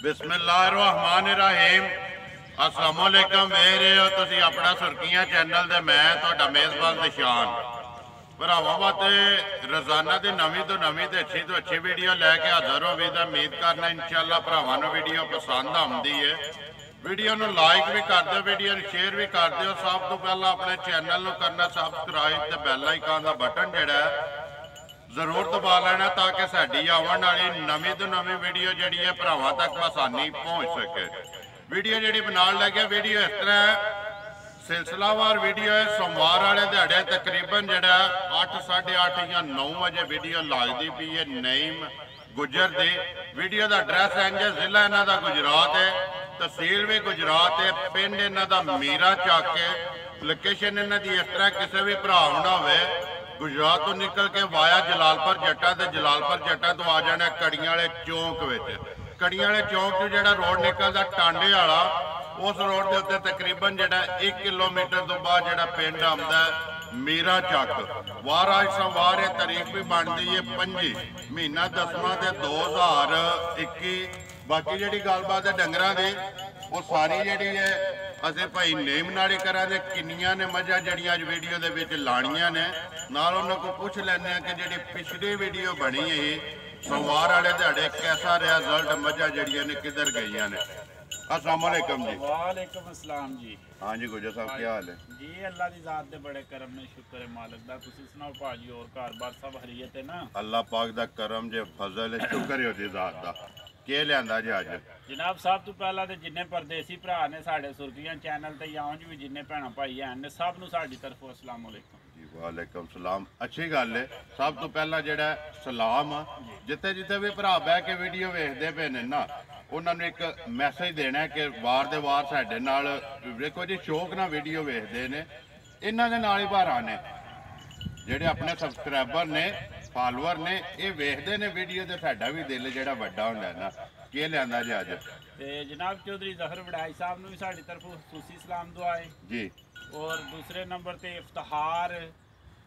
बिस्मिल्लाहिर्रहमानिर्रहीम। अस्सलामुअलैकुम वेख रहे हो तुसी अपना सुर्खियां चैनल दे मैं तुहाडा मेज़बान निशान भरावां वास्ते रोजाना की नवीं तो नवीं ते अच्छी वीडियो लैके हाज़र हो भी उम्मीद करना इंशाअल्लाह भरावां नूं वीडियो पसंद आउंदी है। वीडियो नूं लाइक भी कर दिओ, वीडियो नूं शेयर भी कर दिओ। सब तो पहला अपने चैनल नूं करना सबसक्राइब ते बैल आइकन का बटन जिहड़ा है जरूर दबा लेना ताकि साडी आवन वाली नवीं तो नवीं वीडियो जिहड़ी है भरावां तक आसानी पहुँच सके। वीडियो जिहड़ी बनाउण लगे वीडियो इस तरह है, सिलसिलावार वीडियो है। सोमवार वाले दिहाड़े तकरीबन जिहड़ा 8, 8:30 या 9 बजे वीडियो लगती पई है। नईम गुजर दी वीडियो का एड्रैस इंज है, जिला इन्हां दा गुजरात है, तहसील भी गुजरात है, पिंड इन्हां दा मीरा चक है। लोकेशन इन्हां दी इस तरह किसी भी भरा ना होवे गुजरात तो निकल के वाया जलालपुर जट्टा ते जलालपुर जट्टा तो आ जाना कड़ियां वाले चौंक विच। कड़ियां वाले चौंक तो जिहड़ा रोड निकलदा टांडे वाला उस रोड के उत्ते तकरीबन जिहड़ा 1 किलोमीटर तो बाद जिहड़ा पिंड आउंदा मीरा चक। वार आज सोमवार है, तारीख भी बनती है 25 महीना 10वां ते 2021। बाकी जिहड़ी गलबात है डंगरां दी वो सारी जिहड़ी है असें भाई नेम नाल ही करांगे। किन्नियां ने मझां जिहड़ियां अज वीडियो दे विच लाणियां ने नाल उन्हां कोल पुछ लैंदे कि जिहड़ी पिछली वीडियो बनी है सोमवार वाले दिहाड़े कैसा रहा रिजल्ट, मझां जिहड़ियां ने किधर गईयां ने। अस्सलाम वालेकुम जी। वालेकुम अस्सलाम जी। हाँ जी गुजर साहब क्या हाल है जी? अल्लाह दी ज़ात दे बड़े करम ने, शुक्र है मालिक दा। तुसीं सुनाओ भाजी और घर-बार सब हरीयत है ना? अल्लाह पाक दा करम जे फजल है, शुक्र है ओदी ज़ात दा। के लियांदा जी अज? जनाब सब तो पहला तो जिन्ने परदेसी भरा ने साढ़े सुर्खियां चैनल ते या भी जिन्ने भैन भाई हैं ने सब नूं साडी तरफों अस्सलाम वालेकुम जी। वालेकुम सलाम। अच्छी गल है। सब तो पहला जिहड़ा सलाम जिथे जिथे भी भरा बह के वीडियो वेखदे पे ने ना उन्होंने एक मैसेज देना है कि वार दे वार साडे नाल देखो जी शौक ना वीडियो वेखदे ने, इन्हां दे नाल ही भरा ने जिहड़े अपने सबसक्राइबर ने फॉलोअर ने ये वेखदे ने वीडियो ते साडा भी दिल जिहड़ा वड्डा हुंदा है ना। के लियांदा जी अज? ते जनाब चौधरी जहर वड़ाई साहब नूं भी साडी तरफों खुसूसी सलाम दुआए जी। और दूसरे नंबर ते इफ्तिहार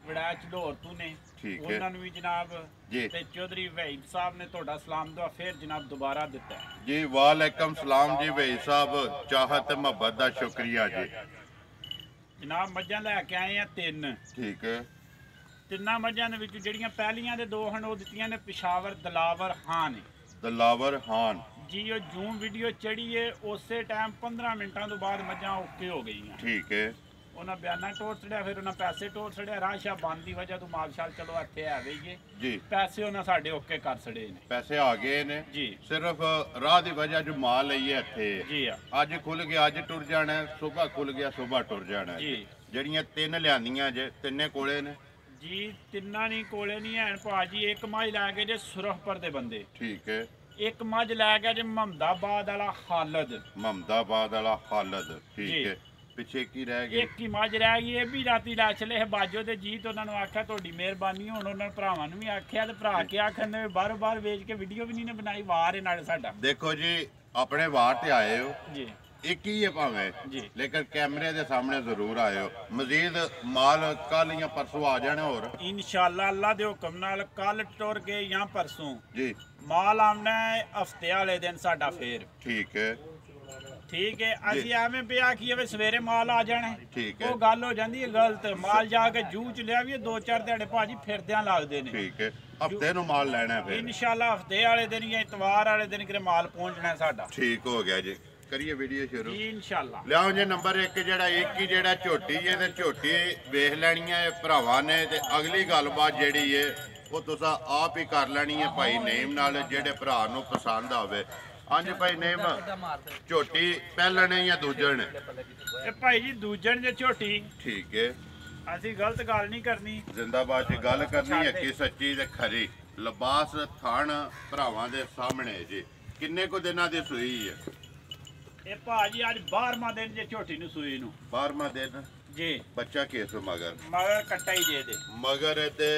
वड़ा चढ़ोर तू ने उन्होंने भी जनाब जी ते चौधरी वहीद साहब ने तोड़ा सलाम दुआ फिर जनाब दोबारा दिता है जी। वालेकुम सलाम जी वहीद साहब, चाहत मोहब्बत का शुक्रिया जी। जनाब मझां लैके आए हैं 3। ठीक है। तिन्ना मझां दे विच जिहड़ियां पहलियां दे 2 हन वो दित्तियां ने पिशावर दलावर खान ने। दलावर खान जी वो जूम वीडियो चढ़ी है उस टाइम 15 मिनटों तो बाद मझां ओके हो गई हैं। ठीक है। उन्हें बयाना टोड़ छड़िया, फिर उन्हें पैसे टोड़ छड़िया। राह शाह बंद की वजह तो माल शाल चलो इत्थे है गई जी। पैसे उन्हें साढ़े ओके कर छड़े ने। पैसे आ गए ने जी। सिर्फ राह की वजह जो माल आई है इत्थे जी हाँ। अज खुल गया अज टुर जाना है, सुबह खुल गया सुबह टुर जाना है जी। जड़ियां 3 लियांदियां जे तिन्ने कोले ने जी तिन्ना नहीं कोले नहीं है भाजी। एक मझ लै गए जे सुरखपुर दे बंदे। ठीक है। एक मझ लै गया जे महमदाबाद वाला खालद। महमदाबाद वाला खालद ठीक जी। है। पिछे की रह गई? एक ही मझ रह गई, ये भी राती लै चले बाजो दे जीत उन्होंने आख्या तुहाडी मेहरबानी। हुण उन्होंने भरावां नूं भी आख्या ते भरा के आखन ने बारों बार वेच के वीडियो भी नहीं ने बनाई। वार है नाले साडा। देखो जी अपने वार ते आए हो जी एक ही है भावें जी। लेकिन कैमरे के सामने जरूर आए हो। मजीद माल कल या परसों आ जाने और इंशाअल्लाह अल्लाह दे हुक्म नाल कल टुर के या परसों जी माल आना है हफ्ते वाले दिन साडा फेर। ठीक है। ठीक है। असी एवें पे आखिए वे सवेरे माल आ जाना है ठीक है। वो गल हो जाती है गलत। माल जाके जू च लिया भी 2-4 दिहाड़े भाजी फिरदियां लगदे ने। ठीक है। हफ्ते नु माल लेना है फिर इंशाअल्लाह हफ्ते वाले दिन या इतवार वाले दिन कि माल पहुंचना है साडा। ठीक हो गया जी। करिए वीडियो शुरू इंशाअल्लाह। लियाओ जी नंबर 1 जिहड़ा एक ही जिहड़ा झोटी है ते झोटी वेख लैनी है भरावां ने ते अगली गलबात जिहड़ी है वो तुसां आप ही कर लैनी है भाई नेम नाल जिहड़े भरा नूं पसंद आवे। हाँ जी भाई नेम झोटी पहलन है या दूजन है? ए भाई जी दूजन जे झोटी। ठीक है। असी गलत गल नहीं करनी। जिंदाबाद जी गल करनी है कि सच्ची ते खरी। लिबास थान भरावां दे सामने जी। किन्ने को दिनां दी सूई है? ए भाजी आज 12वां दिन जे झोटी नूं सूई नूं। 12वां दिन जी। बच्चा केस मगर मगर कट्टा ही दे दे मगर ते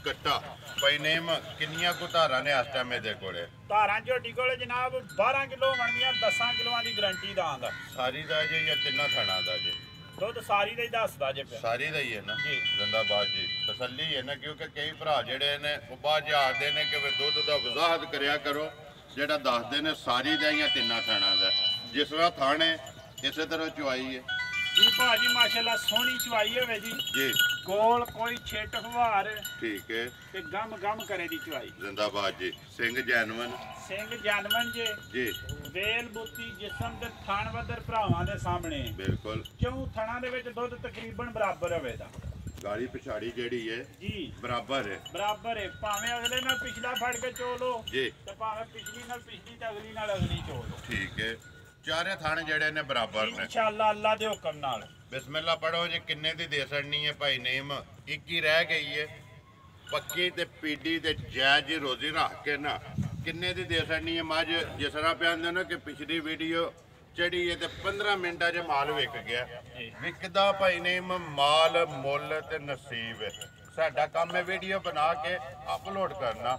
कट्टा भाई नेम किन्नियां को धारा ने इस टाइम दे कोले? धारां झोटी कोले जनाब 12 किलो बनदियां 10 किलोआं दी गारंटी दा आंदा। सारी दा जे या तिन्ना थाना दा जे? दुध सारी दा ही दसदा जे पे। सारी दा ही है ना जी। जिंदाबाद जी। तसल्ली है ना क्योंकि कई भरा जेड़े ने वो बाहर आखदे ने कि दुध दा वजाहत करया करो। ਜਿਹੜਾ ਦੱਸਦੇ ਨੇ ਸਾਰੀ ਦਾ ਜਾਂ ਤਿੰਨਾਂ ਥਾਣਾ ਦਾ। ਜਿਸ ਤਰ੍ਹਾਂ ਥਾਣ ਹੈ ਇਸੇ ਤਰ੍ਹਾਂ ਚੁਆਈ ਹੈ ਜੀ ਭਾਜੀ ਮਾਸ਼ਾਅੱਲਾ ਸੋਹਣੀ ਚਵਾਈ ਹੋਵੇ ਜੀ ਜੀ। ਗੋਲ ਕੋਈ ਛਿੱਟ ਫਵਾਰ ਠੀਕ ਹੈ ਤੇ ਗਮ ਗਮ ਕਰੇ ਦੀ ਚਵਾਈ। ਜ਼ਿੰਦਾਬਾਦ ਜੀ। ਸਿੰਘ ਜੈਨਵਨ ਸਿੰਘ ਜਾਨਵਨ ਜੇ ਜੀ। ਵੇਲ ਬੁੱਤੀ ਜਿਸਮ ਤੇ ਥਣ ਵੱਦਰ ਭਰਾਵਾਂ ਦੇ ਸਾਹਮਣੇ ਬਿਲਕੁਲ। ਕਿਉਂ ਥਣਾ ਦੇ ਵਿੱਚ ਦੁੱਧ ਤਕਰੀਬਨ ਬਰਾਬਰ ਹੋਵੇ ਦਾ। ਗਾਲੀ ਪਿਛਾੜੀ ਜਿਹੜੀ ਹੈ ਜੀ ਬਰਾਬਰ ਹੈ ਬਰਾਬਰ ਹੈ। ਭਾਵੇਂ ਅਗਲੇ ਨਾਲ ਪਿਛਲਾ ਫੜ ਕੇ ਚੋਲੋ ਜੀ ਤੇ ਭਾਵੇਂ ਪਿਛਲੀ ਨਾਲ ਪਿਛਲੀ ਤੇ ਅਗਲੀ ਨਾਲ ਅਗਲੀ ਚੋਲੋ। ਠੀਕ ਹੈ। ਚਾਰੇ ਥਾਣੇ ਜਿਹੜੇ ਨੇ ਬਰਾਬਰ ਨੇ ਇਨਸ਼ਾਅੱਲਾ ਅੱਲਾ ਦੇ ਹੁਕਮ ਨਾਲ। ਬਿਸਮਿਲ੍ਲਾ ਪੜੋ ਜੀ। ਕਿੰਨੇ ਦੀ ਦੇ ਸੜਨੀ ਹੈ ਭਾਈ ਨੇਮ? ਇੱਕ ਹੀ ਰਹਿ ਗਈ ਹੈ। ਪੱਕੀ ਤੇ ਪੀਡੀ ਤੇ ਜਾਇਜ਼ ਹੀ ਰੋਜ਼ੀ ਰੱਖ ਕੇ ਨਾ ਕਿੰਨੇ ਦੀ ਦੇ ਸੜਨੀ ਹੈ ਮੱਝ? ਜਿਸ ਤਰ੍ਹਾਂ ਪਿਆਂਦੇ ਨਾ ਕਿ ਪਿਛਲੀ ਵੀਡੀਓ ਚੜੀ ਹੈ ਤੇ 15 ਮਿੰਟਾਂ 'ਚ ਮਾਲ ਵਿਕ ਗਿਆ। ਵਿਕਦਾ ਭਾਈ ਨੇਮ ਮਾਲ ਮੁੱਲ ਤੇ ਨਸੀਬ ਹੈ। ਸਾਡਾ ਕੰਮ ਹੈ ਵੀਡੀਓ ਬਣਾ ਕੇ ਅਪਲੋਡ ਕਰਨਾ।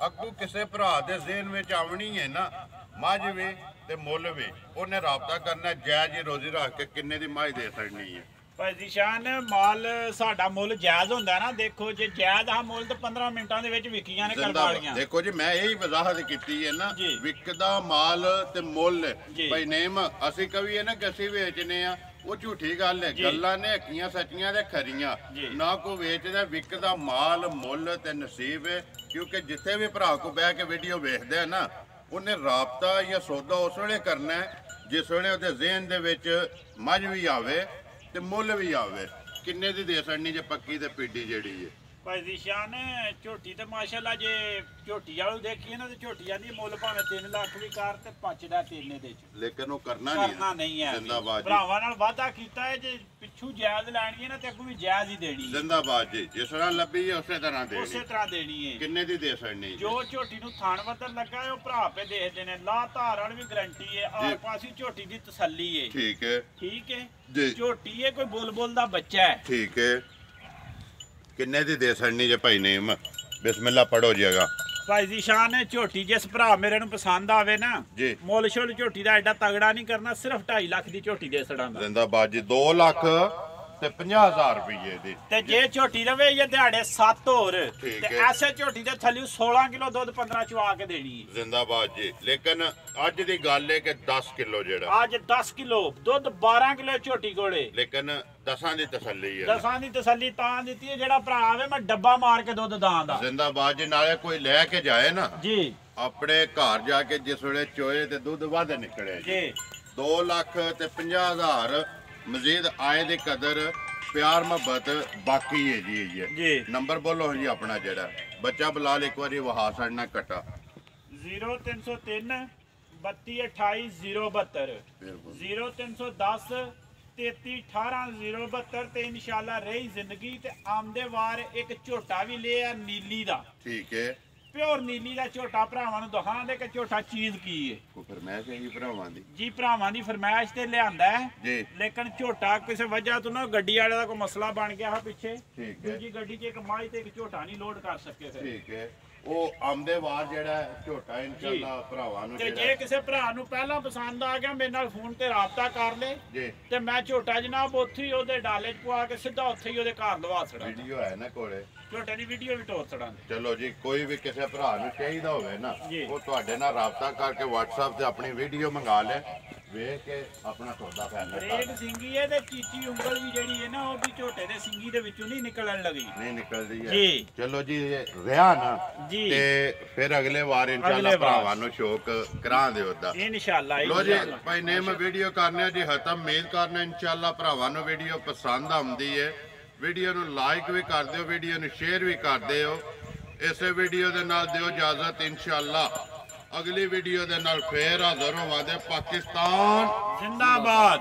ਅੱਗੋਂ ਕਿਸੇ ਭਰਾ ਦੇ ਜ਼ਿਹਨ ਵਿੱਚ ਆਉਣੀ ਹੈ ਨਾ ਮੱਝ ਵੀ ਤੇ ਮੁੱਲ ਵੀ, ਉਹਨੇ ਰਾਬਤਾ ਕਰਨਾ ਜਾਇਜ਼ ਹੀ ਰੋਜ਼ੀ ਰੱਖ ਕੇ ਕਿੰਨੇ ਦੀ ਮੱਝ ਦੇ ਸਕਣੀ ਹੈ। ਭਾਈ ਜ਼ੀਸ਼ਾਨ ਮਾਲ ਸਾਡਾ ਮੁੱਲ ਜਾਇਜ਼ ਹੁੰਦਾ ਨਾ। ਦੇਖੋ ਜੇ ਜਾਇਜ਼ ਆ ਮੁੱਲ ਤਾਂ 15 ਮਿੰਟਾਂ ਦੇ ਵਿੱਚ ਵਿਕੀਆਂ ਨੇ ਕਰਵਾਲੀਆਂ। ਦੇਖੋ ਜੀ ਮੈਂ ਇਹੀ ਵਜ਼ਾਹਤ ਕੀਤੀ ਹੈ ਨਾ ਜੀ। ਵਿਕਦਾ ਮਾਲ ਤੇ ਮੁੱਲ ਜੀ। ਭਾਈ ਨੇਮ ਅਸੀਂ ਕਵੀਏ ਨਾ ਕਿ ਅਸੀਂ ਵੇਚਨੇ ਆ ਉਹ ਝੂਠੀ ਗੱਲ ਹੈ। ਜੀ। ਗੱਲਾਂ ਨੇ ਹਕੀਆਂ ਸੱਚੀਆਂ ਤੇ ਖਰੀਆਂ। ਜੀ। ਨਾ ਕੋਈ ਵੇਚਦਾ। ਵਿਕਦਾ ਮਾਲ ਮੁੱਲ ਤੇ ਨਸੀਬ ਹੈ। ਕਿਉਂਕਿ ਜਿੱਥੇ ਵੀ ਭਰਾ ਕੋ ਬਹਿ ਕੇ ਵੀਡੀਓ ਵੇਖਦੇ ਆ ਨਾ ਉਹਨੇ ਰਾਬਤਾ ਜਾਂ ਸੌਦਾ ਉਸ ਵੇਲੇ ਕਰਨਾ ਹੈ ਜਿਸ ਵੇਲੇ ਉਹਦੇ ਜ਼ਿਹਨ ਦੇ ਵਿੱਚ ਮੱਝ ਵੀ ਆਵੇ ਤੇ ਮੁੱਲ ਵੀ ਆਵੇ। ਕਿੰਨੇ ਦੀ ਦੇ ਸੜਨੀ ਜੇ ਪੱਕੀ ਤੇ ਪੀਡੀ ਜਿਹੜੀ ਹੈ? ਭਾਈ ਜ਼ੀਸ਼ਾਨ ਝੋਟੀ ਤੇ ਮਾਸ਼ਾਅੱਲਾ ਜੇ ਝੋਟੀ ਵਾਲੂ ਦੇਖੀਏ ਨਾ ਤੇ ਝੋਟੀਆਂ ਦੀ ਮੁੱਲ ਭਾਵੇਂ 3 ਲੱਖ ਵੀ ਕਰ ਤੇ ਪਚਦਾ ਤੇਨੇ ਦੇ ਚ। ਲੇਕਿਨ ਉਹ ਕਰਨਾ ਨਹੀਂ ਹੈ। ਜ਼ਿੰਦਾਬਾਦ ਜੀ। ਭਰਾਵਾਂ ਨਾਲ ਵਾਅਦਾ ਕੀਤਾ ਹੈ ਜੇ ਪਿੱਛੂ ਜਾਇਜ਼ ਲੈਣੀ ਹੈ ਨਾ ਤੇ ਅੱਗੋਂ ਵੀ ਜਾਇਜ਼ ਹੀ ਦੇਣੀ ਹੈ। ਜ਼ਿੰਦਾਬਾਦ ਜੀ। ਜਿਸ ਤਰ੍ਹਾਂ ਲੱਭੀ ਹੈ ਉਸੇ ਤਰ੍ਹਾਂ ਉਸੇ ਦੇਣੀ। ਤਰ੍ਹਾਂ ਦੇਣੀ ਹੈ। ਕਿੰਨੇ ਦੀ ਦੇ ਸੜਨੀ? ਜੋ ਝੋਟੀ ਨੂੰ ਥਾਣ ਵੱਧਰ ਲੱਗਾ ਹੈ ਉਹ ਭਰਾ ਪੇ ਦੇਖਦੇ ਨੇ। ਲਾ ਧਾਰਨ ਵੀ ਗਰੰਟੀ ਹੈ। ਆਰ ਪਾਸੀ ਝੋਟੀ ਦੀ ਤਸੱਲੀ ਹੈ। ਠੀਕ ਹੈ ਠੀਕ ਹੈ ਜੀ। ਝੋਟੀ ਹੈ ਕੋਈ ਬੁਲਬੁਲ ਦਾ ਬੱਚਾ ਹੈ। ਠੀਕ ਹੈ। ਕਿੰਨੇ ਦੀ ਦੇ ਸੜਨੀ ਜੇ ਭਾਈ ਨੇਮ? ਬਿਸਮਿਲ੍ਲਾ ਪੜੋ ਜੀਗਾ। ਭਾਈ ਜ਼ੀਸ਼ਾਨ ਝੋਟੀ ਜਿਸ ਭਰਾ ਮੇਰੇ ਨੂੰ ਪਸੰਦ ਆਵੇ ਨਾ ਜੀ। ਮੁੱਲ ਸ਼ੁੱਲ ਝੋਟੀ ਦਾ ਐਡਾ ਤਗੜਾ ਨਹੀਂ ਕਰਨਾ। ਸਿਰਫ 2.5 ਲੱਖ ਦੀ ਝੋਟੀ ਦੇ ਸੜਾਂਗਾ। ਜ਼ਿੰਦਾਬਾਦ ਜੀ। 2 ਲੱਖ ਤੇ 50,000 ਰੁਪਏ ਦੀ। ਤੇ ਜੇ ਝੋਟੀ ਰਵੇ ਇਹ ਦਿਹਾੜੇ 7 ਹੋਰ ਠੀਕ ਤੇ ਹੈ। ਐਸੇ ਝੋਟੀ ਦੇ ਥੱਲੇ 16 ਕਿਲੋ ਦੁੱਧ 15 ਚਵਾ ਕੇ ਦੇਣੀ ਹੈ। ਜ਼ਿੰਦਾਬਾਦ ਜੀ। ਲੇਕਿਨ ਅੱਜ ਦੀ ਗੱਲ ਹੈ ਕਿ 10 ਕਿਲੋ ਜਿਹੜਾ ਅੱਜ 10 ਕਿਲੋ ਦੁੱਧ 12 ਕਿਲੋ ਝੋਟੀ ਕੋਲੇ। ਲੇਕਿਨ 10 ਦੀ ਤਸੱਲੀ ਹੈ। ਦਸਾਂ ਦੀ ਤਸੱਲੀ ਤਾਂ ਦਿੱਤੀ ਹੈ ਜਿਹੜਾ ਭਰਾ ਆਵੇ ਮੈਂ ਡੱਬਾ ਮਾਰ ਕੇ ਦੁੱਧ ਦਾਂ ਦਾ। ਜ਼ਿੰਦਾਬਾਦ ਜੀ। ਨਾਲੇ ਕੋਈ ਲੈ ਕੇ ਜਾਏ ਨਾ ਜੀ ਆਪਣੇ ਘਰ ਜਾ ਕੇ ਜਿਸ ਵੇਲੇ ਚੋਏ ਤੇ ਦੁੱਧ ਵੱਧ ਨਿਕਲੇ ਜੀ। 2 ਲੱਖ ਤੇ 50,000 ਮਜ਼ੀਦ ਆਏ ਦੀ ਕਦਰ ਪਿਆਰ ਮੁਹੱਬਤ ਬਾਕੀ ਹੈ ਜੀ। ਜੀ। ਨੰਬਰ ਬੋਲੋ ਜੀ ਆਪਣਾ ਜਿਹੜਾ ਬੱਚਾ ਬਲਾਲ ਇੱਕ ਵਾਰੀ ਵਹਾ ਛੱਡਣਾ ਕਟਾ 0303 3228 072 0310 33 18 072 ਤੇ ਇਨਸ਼ਾਅੱਲਾ ਰਹੀ ਜ਼ਿੰਦਗੀ ਤੇ ਆਮਦੇ ਵਾਰ ਇੱਕ ਝੋਟਾ ਵੀ ਲਿਆ ਨੀਲੀ ਦਾ। ਠੀਕ ਹੈ। ਪਿਓਰ ਨੀਲੀ ਦਾ ਝੋਟਾ ਭਰਾਵਾਂ ਨੂੰ ਦਿਖਾਉਣ ਦੇ ਕਿ ਝੋਟਾ ਚੀਜ਼ ਕੀ ਹੈ। ਕੋਈ ਫਰਮਾਇਸ਼ ਹੈ ਜੀ ਭਰਾਵਾਂ ਦੀ? ਜੀ ਭਰਾਵਾਂ ਦੀ ਫਰਮਾਇਸ਼ ਤੇ ਲਿਆਂਦਾ ਹੈ ਜੀ। ਲੇਕਿਨ ਝੋਟਾ ਕਿਸੇ ਵਜ੍ਹਾ ਤੋਂ ਨਾ ਗੱਡੀ ਵਾਲੇ ਦਾ ਕੋਈ ਮਸਲਾ ਬਣ ਗਿਆ ਹੈ ਪਿੱਛੇ। ਠੀਕ ਹੈ। ਦੂਜੀ ਗੱਡੀ 'ਚ ਇੱਕ ਮਾਈ ਤੇ ਇੱਕ ਝੋਟਾ ਨਹੀਂ ਲੋਡ ਕਰ ਸਕੇ ਫਿਰ। ਠੀਕ ਹੈ। ਉਹ ਆਮਦੇ ਵਾਰ ਜਿਹੜਾ ਝੋਟਾ ਇਨਸ਼ਾਅੱਲਾ ਭਰਾਵਾਂ ਨੂੰ ਤੇ ਜਿਹੜਾ ਜੇ ਕਿਸੇ ਭਰਾ ਨੂੰ ਪਹਿਲਾਂ ਪਸੰਦ ਆ ਗਿਆ ਮੇਰੇ ਨਾਲ ਫੋਨ ਤੇ ਰਾਬਤਾ ਕਰ ਲੈ ਜੀ। ਤੇ ਮੈਂ ਝੋਟਾ ਜਨਾਬ ਉੱਥੇ ਹੀ ਉਹਦੇ ਡਾਲੇ 'ਚ ਪਵਾ ਕੇ ਸਿੱਧਾ ਉੱਥੇ ਹੀ ਉਹਦੇ ਘਰ ਲਵਾ ਛੜਾ। ਵੀਡੀਓ ਹੈ ਨਾ ਕੋਲੇ? ਝੋਟੇ ਦੀ ਵੀਡੀਓ ਵੀ ਟੋਰ ਛੜਾਂਗੇ। ਚਲੋ ਜੀ। ਕੋਈ ਵੀ ਕਿਸੇ ਭਰਾ ਨੂੰ ਚਾਹੀਦਾ ਹੋਵੇ ਨਾ ਜੀ। ਉਹ ਤੁਹਾਡੇ ਨਾਲ ਰਾਬਤਾ ਕਰਕੇ WhatsApp ਤੇ ਆਪਣੀ ਵੀਡੀਓ ਮੰਗਾ ਲੈ ਵੇਖ ਕੇ ਆਪਣਾ ਸੌਦਾ ਫੈਸਲਾ ਕਰ ਰੇਡ ਸਿੰਗੀ ਹੈ ਤੇ ਚੀਚੀ ਉਂਗਲ ਵੀ ਜਿਹੜੀ ਹੈ ਨਾ ਉਹ ਵੀ ਝੋਟੇ ਦੇ ਸਿੰਗੀ ਦੇ ਵਿੱਚੋਂ ਨਹੀਂ ਨਿਕਲਣ ਲੱਗੀ। ਨਹੀਂ ਨਿਕਲਦੀ ਹੈ ਜੀ। ਚਲੋ ਜੀ ਰਿਹਾ ਨਾ ਜੀ। ਤੇ ਫਿਰ ਅਗਲੇ ਵਾਰ ਇਨਸ਼ਾਅੱਲਾ ਅਗਲੇ ਵਾਰ। ਭਰਾਵਾਂ ਨੂੰ ਸ਼ੌਕ ਕਰਾਂ ਦਿਓ ਦਾ। ਇਨਸ਼ਾਅੱਲਾ ਲੋ ਜੀ ਭਾਈ ਨੇਮ ਵੀਡੀਓ ਕਰਨੇ ਜੀ ਖਤਮ। ਉਮੀਦ ਕਰਨਾ ਇਨਸ਼ਾਅੱਲਾ ਭਰਾਵਾਂ ਨੂੰ ਵੀਡੀਓ ਪਸੰਦ ਆਉਂਦੀ ਹੈ। ਵੀਡੀਓ ਨੂੰ ਲਾਈਕ ਵੀ ਕਰ ਦਿਓ ਵੀਡੀਓ ਨੂੰ ਸ਼ੇਅਰ ਵੀ ਕਰ ਦਿਓ। ਇਸੇ ਵੀਡੀਓ ਦੇ ਨਾਲ ਦਿਓ ਇਜਾਜ਼ਤ। ਇਨਸ਼ਾਅੱਲਾ ਅਗਲੀ ਵੀਡੀਓ ਦੇ ਨਾਲ ਫੇਰ ਹਾਜ਼ਰ ਹੋਵਾਂਗੇ। ਪਾਕਿਸਤਾਨ ਜ਼ਿੰਦਾਬਾਦ।